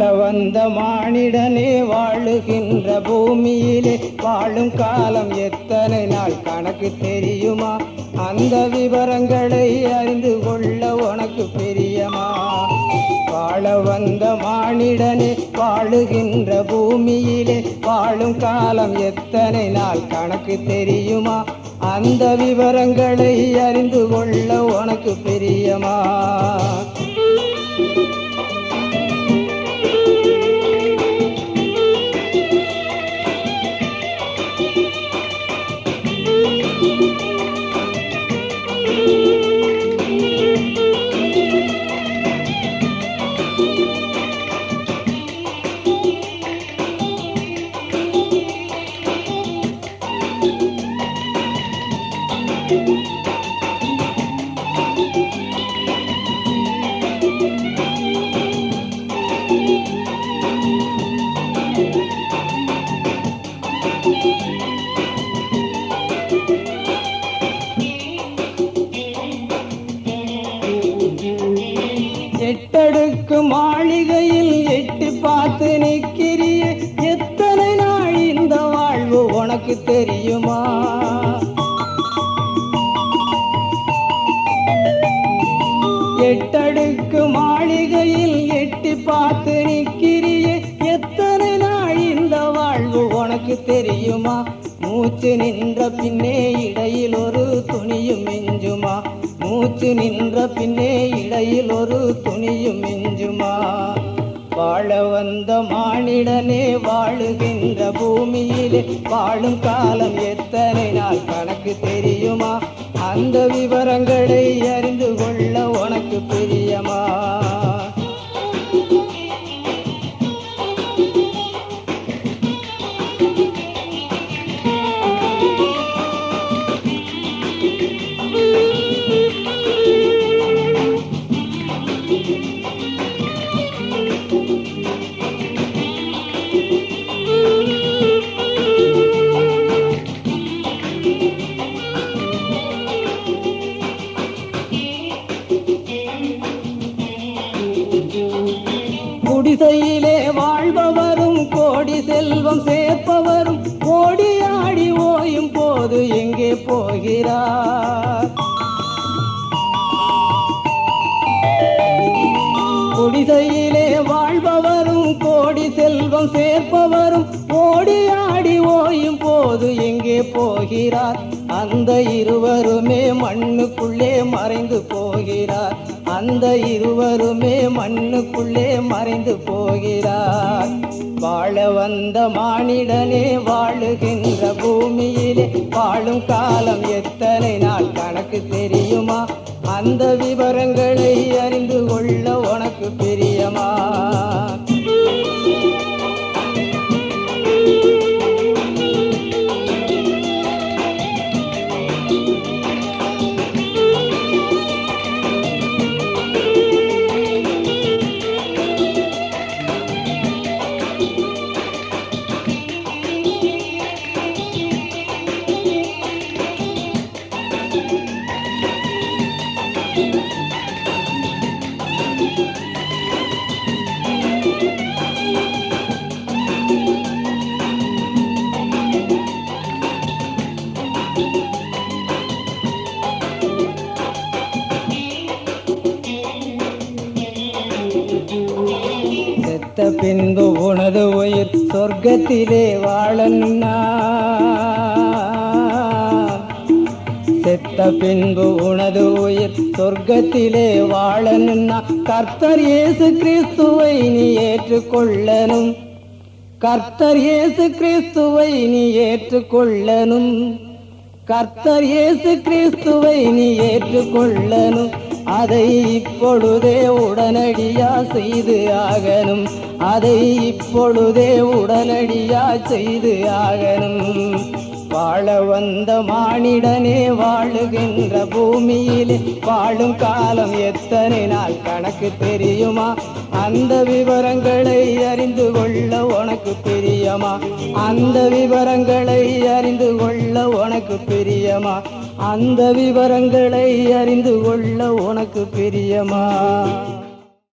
வாழ வந்த மானிடனே வாழுகின்ற பூமியிலே வாழும் காலம் எத்தனை நாள் கணக்கு தெரியுமா? அந்த விவரங்களை அறிந்து கொள்ள உனக்கு பிரியமா? வாழ வந்த மானிடனே வாழுகின்ற பூமியிலே வாழும் காலம் எத்தனை நாள் கணக்கு தெரியுமா? அந்த விவரங்களை அறிந்து கொள்ள உனக்கு பிரியமா? எட்டடுக்கு மாளிகையில் எட்டி பார்த்து நிற்கிறிய எத்தனை நாள் இந்த வாழ்வு உனக்கு தெரியுமா? எட்டடுக்கு மாளிகையில் எட்டி பார்த்து நிற்கிறிய எத்தனை நாள் இந்த வாழ்வு உனக்கு தெரியுமா? மூச்சு நின்ற பின்னே இடையில் ஒரு துணியும் மிஞ்சுமா? மூச்சு நின்ற பின்னே இடையில் ஒரு துணியும் மிஞ்சுமா? வாழ வந்த மானிடனே வாழுகின்ற பூமியிலே வாழும் காலம் எத்தனை நாள் கணக்கு தெரியுமா? அந்த விவரங்களை அறிந்து கொள்ள உனக்கு பிரியமா? குடிசையிலே வாழ்பவரும் கோடி செல்வம் சேர்ப்பவரும் ஓடி ஆடி ஓயும் போது எங்கே போகிறார்? குடிசையிலே வாழ்பவரும் கோடி செல்வம் சேர்ப்பவரும் ஓடி ஆடி ஓயும் போது எங்கே போகிறார்? அந்த இருவருமே மண்ணுக்குள்ளே மறைந்து போகிறார். அந்த இருவருமே மண்ணுக்குள்ளே மறைந்து போகிறார். வாழ வந்த மானிடனே வாழுகின்ற பூமியிலே வாழும் காலம் எத்தனை நாள் கணக்கு தெரியுமா? அந்த விவரங்களை அறிந்து கொள்ள உனக்கு பிரியமா? செத்த பின்பு உனது உயிர் சொர்க்கத்திலே வாழன்னா, செத்த பின்பு உனது உயிர் சொர்க்கத்திலே வாழன்னா கர்த்தர் இயேசு கிறிஸ்துவை நீ ஏற்றுக்கொள்ளணும். கர்த்தர் இயேசு கிறிஸ்துவை நீ ஏற்றுக்கொள்ளணும். கர்த்தர் இயேசு கிறிஸ்துவை நீ ஏற்றுக்கொள்ளணும். அதை இப்பொழுதே உடனடியா செய்து ஆகணும். அதை இப்பொழுதே உடனடியா செய்து ஆகணும். வாழ வந்த மானிடனே வாழுகின்ற பூமியிலே வாழும் காலம் எத்தனை நாள் கணக்கு தெரியுமா? அந்த விவரங்களை அறிந்து கொள்ள உனக்கு பிரியமா? அந்த விவரங்களை அறிந்து கொள்ள உனக்கு பிரியமா? அந்த விவரங்களை அறிந்து கொள்ள உனக்கு பிரியமா?